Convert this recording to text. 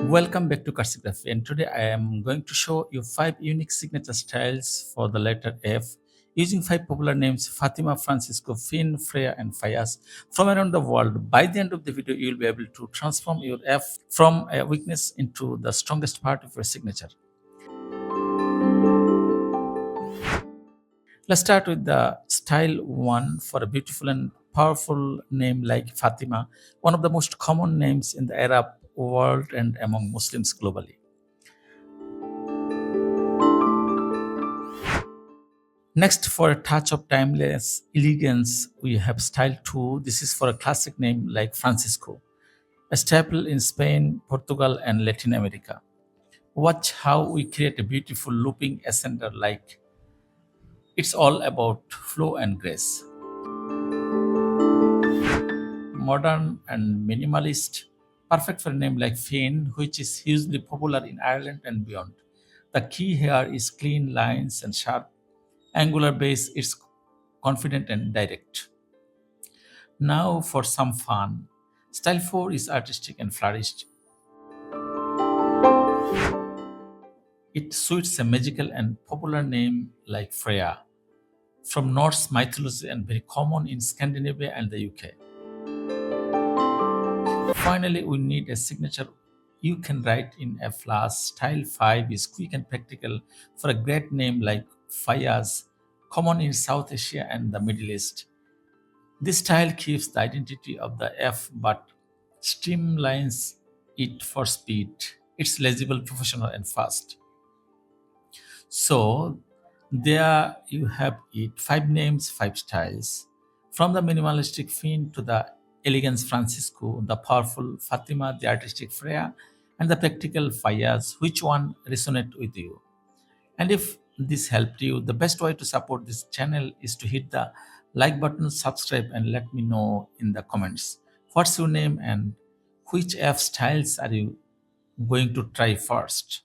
Welcome back to Cartography, and today I am going to show you 5 unique signature styles for the letter F using 5 popular names: Fatima, Francisco, Finn, Freya, and Fayaz from around the world. By the end of the video, you will be able to transform your F from a weakness into the strongest part of your signature. Let's start with the style 1 for a beautiful and powerful name like Fatima, one of the most common names in the Arab world and among Muslims globally. Next, for a touch of timeless elegance, we have style 2. This is for a classic name like Francisco, a staple in Spain, Portugal, and Latin America. Watch how we create a beautiful looping ascender like it's all about flow and grace. Modern and minimalist, perfect for a name like Finn, which is hugely popular in Ireland and beyond. The key here is clean lines and sharp angular base. It's confident and direct. Now for some fun. Style 4 is artistic and flourished. It suits a magical and popular name like Freya, from Norse mythology and very common in Scandinavia and the UK. Finally, we need a signature you can write in a flash. Style 5 is quick and practical for a great name like Fayaz, common in South Asia and the Middle East. This style keeps the identity of the F but streamlines it for speed. It's legible, professional, and fast. So, there you have it: 5 names, 5 styles. From the minimalistic Finn to the elegance Francisco, the powerful Fatima, the artistic Freya, and the practical Fayaz. Which one resonate with you? And if this helped you, the best way to support this channel is to hit the like button, subscribe, and let me know in the comments what's your name and which F styles are you going to try first.